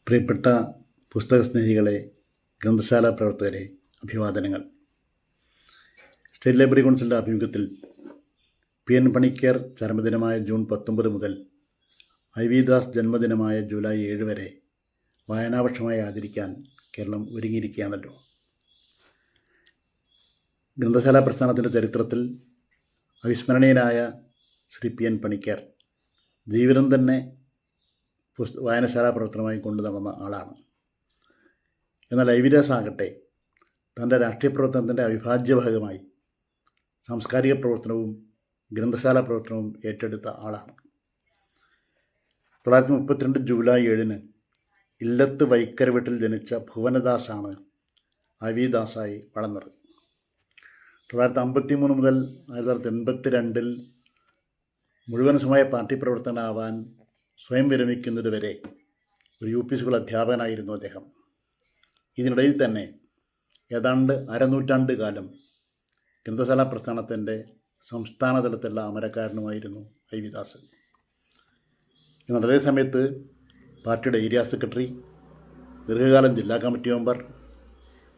പ്രിയപ്പെട്ട പുസ്തക സ്നേഹികളെ, ഗ്രന്ഥശാല പ്രവർത്തകരെ, അഭിവാദനങ്ങൾ. സ്റ്റേറ്റ് ലൈബ്രറി കൗൺസിലിൻ്റെ ആഭിമുഖ്യത്തിൽ പി.എൻ. പണിക്കർ ചരമദിനമായ ജൂൺ 19 മുതൽ ഐ.വി. ദാസ് ജന്മദിനമായ ജൂലൈ 7 വരെ വായനാപക്ഷമായി ആചരിക്കാൻ കേരളം ഒരുങ്ങിയിരിക്കുകയാണല്ലോ. ഗ്രന്ഥശാല പ്രസ്ഥാനത്തിൻ്റെ ചരിത്രത്തിൽ അവിസ്മരണീയനായ ശ്രീ പി.എൻ. പണിക്കർ ജീവിതം തന്നെ വായനശാല പ്രവർത്തനമായി കൊണ്ടു നടന്ന ആളാണ്. എന്നാൽ ഐ.വി. ദാസ് ആകട്ടെ തൻ്റെ രാഷ്ട്രീയ പ്രവർത്തനത്തിൻ്റെ അവിഭാജ്യ ഭാഗമായി സാംസ്കാരിക പ്രവർത്തനവും ഗ്രന്ഥശാല പ്രവർത്തനവും ഏറ്റെടുത്ത ആളാണ്. 1932 ജൂലൈ 7 ഇല്ലത്ത് വൈക്കര വീട്ടിൽ ജനിച്ച ഭുവനദാസാണ് ഐ.വി. ദാസായി വളർന്നത്. 1953 മുതൽ 1982 മുഴുവൻ സമയ പാർട്ടി പ്രവർത്തകനാവാൻ സ്വയം വിരമിക്കുന്നതുവരെ ഒരു യു പി സ്കൂൾ അധ്യാപകനായിരുന്നു അദ്ദേഹം. ഇതിനിടയിൽ തന്നെ ഏതാണ്ട് അരനൂറ്റാണ്ട് കാലം ഗ്രന്ഥശാല പ്രസ്ഥാനത്തിൻ്റെ സംസ്ഥാന തലത്തിലുള്ള അമരക്കാരനുമായിരുന്നു ഐ.വി. ദാസ്. എന്നാൽ അതേ സമയത്ത് പാർട്ടിയുടെ ഏരിയ സെക്രട്ടറി, ദീർഘകാലം ജില്ലാ കമ്മിറ്റി മെമ്പർ,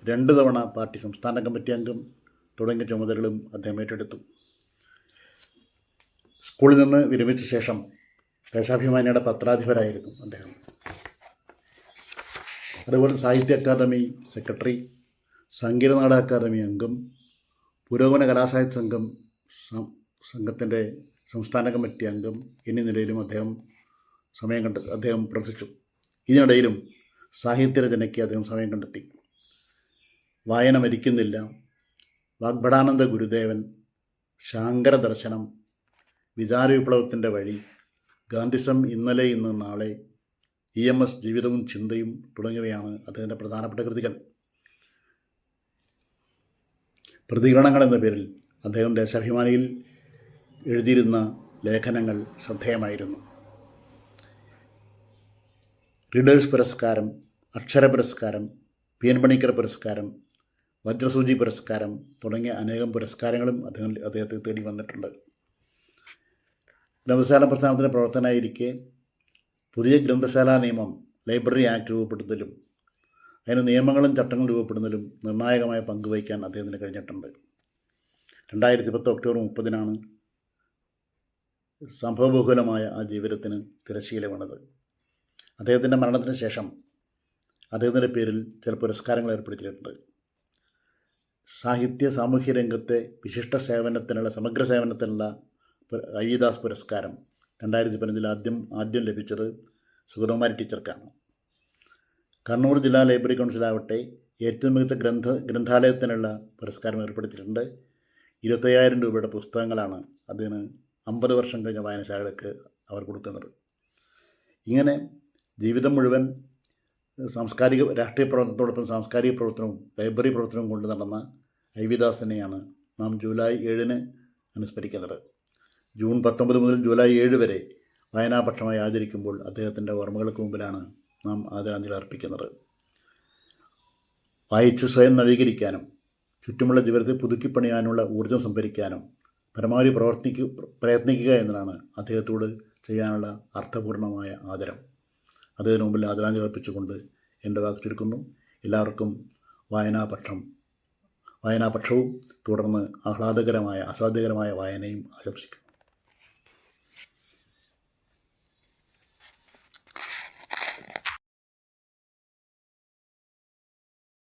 2 തവണ പാർട്ടി സംസ്ഥാന കമ്മിറ്റി അംഗം തുടങ്ങിയ ചുമതലകളും അദ്ദേഹം ഏറ്റെടുത്തു. സ്കൂളിൽ നിന്ന് വിരമിച്ച ശേഷം ദേശാഭിമാനിയുടെ പത്രാധിപരായിരുന്നു അദ്ദേഹം. അതുപോലെ സാഹിത്യ academy secretary, Sangeetha Nataka academy അംഗം, പുരോഗമന കലാസാഹിത്യ സംഘത്തിൻ്റെ സംസ്ഥാന കമ്മിറ്റി അംഗം എന്നീ നിലയിലും അദ്ദേഹം പ്രവർത്തിച്ചു. ഇതിനിടയിലും സാഹിത്യരചനയ്ക്ക് അദ്ദേഹം സമയം കണ്ടെത്തി. വായന മരിക്കുന്നില്ല, വാഗ്ഭടാനന്ദ ഗുരുദേവൻ, ശാങ്കര ദർശനം, വിചാര വിപ്ലവത്തിൻ്റെ വഴി, ഗാന്ധിസം ഇന്നലെ ഇന്ന് നാളെ, EMS ജീവിതവും ചിന്തയും തുടങ്ങിയവയാണ് അദ്ദേഹത്തിൻ്റെ പ്രധാനപ്പെട്ട കൃതികൾ. പ്രതികരണങ്ങൾ എന്ന പേരിൽ അദ്ദേഹം ദേശാഭിമാനിയിൽ എഴുതിയിരുന്ന ലേഖനങ്ങൾ ശ്രദ്ധേയമായിരുന്നു. റീഡേഴ്സ് പുരസ്കാരം, അക്ഷര പുരസ്കാരം, പി.എൻ. പണിക്കർ പുരസ്കാരം, വജ്രസൂചി പുരസ്കാരം തുടങ്ങിയ അനേകം പുരസ്കാരങ്ങളും അദ്ദേഹത്തെ തേടി വന്നിട്ടുണ്ട്. ഗ്രന്ഥശാല പ്രസ്ഥാനത്തിൻ്റെ പ്രവർത്തനമായിരിക്കെ പുതിയ ഗ്രന്ഥശാലാ നിയമം, ലൈബ്രറി ആക്ട് രൂപപ്പെടുന്നതിലും അതിന് നിയമങ്ങളും ചട്ടങ്ങളും രൂപപ്പെടുന്നതിലും നിർണായകമായ പങ്ക് വഹിക്കാൻ അദ്ദേഹത്തിന് കഴിഞ്ഞിട്ടുണ്ട്. 2010 ഒക്ടോബർ 30 സംഭവബഹുലമായ ആ ജീവിതത്തിന് തിരശ്ശീല വീണത്. അദ്ദേഹത്തിൻ്റെ മരണത്തിന് ശേഷം അദ്ദേഹത്തിൻ്റെ പേരിൽ ചില പുരസ്കാരങ്ങൾ ഏർപ്പെടുത്തിയിട്ടുണ്ട്. സാഹിത്യ സാമൂഹ്യ രംഗത്തെ വിശിഷ്ട സേവനത്തിനുള്ള, സമഗ്ര സേവനത്തിനുള്ള ഐ.വി. ദാസ് പുരസ്കാരം 2015 ആദ്യം ലഭിച്ചത് സുഗതകുമാരി ടീച്ചർക്കാണ്. കണ്ണൂർ ജില്ലാ ലൈബ്രറി കൗൺസിലാവട്ടെ ഏറ്റവും മികച്ച ഗ്രന്ഥാലയത്തിനുള്ള പുരസ്കാരം ഏർപ്പെടുത്തിയിട്ടുണ്ട്. 25,000 രൂപയുടെ പുസ്തകങ്ങളാണ് അതിന് 50 വർഷം കഴിഞ്ഞ വായനശാലകൾക്ക് അവർ കൊടുക്കുന്നത്. ഇങ്ങനെ ജീവിതം മുഴുവൻ രാഷ്ട്രീയ പ്രവർത്തനത്തോടൊപ്പം സാംസ്കാരിക പ്രവർത്തനവും ലൈബ്രറി പ്രവർത്തനവും കൊണ്ട് നടന്ന ഐ.വി. ദാസിനെയാണ് നാം ജൂലൈ 7 അനുസ്മരിക്കുന്നത്. ജൂൺ 19 മുതൽ ജൂലൈ 7 വരെ വായനാപക്ഷമായി ആചരിക്കുമ്പോൾ അദ്ദേഹത്തിൻ്റെ ഓർമ്മകൾക്ക് മുമ്പിലാണ് നാം ആദരാഞ്ജലി അർപ്പിക്കുന്നത്. വായിച്ച് സ്വയം നവീകരിക്കാനും ചുറ്റുമുള്ള ജീവിതത്തെ പുതുക്കിപ്പണിയാനുള്ള ഊർജ്ജം സംഭരിക്കാനും പരമാവധി പ്രയത്നിക്കുക എന്നതാണ് അദ്ദേഹത്തോട് ചെയ്യാനുള്ള അർത്ഥപൂർണമായ ആദരം. അദ്ദേഹത്തിന് മുമ്പിൽ ആദരാഞ്ജലി അർപ്പിച്ചുകൊണ്ട് എൻ്റെ വാക്ക് ചുരുക്കുന്നു. എല്ലാവർക്കും വായനാപക്ഷവും തുടർന്ന് ആസ്വാദ്യകരമായ വായനയും ആശംസിക്കുന്നു.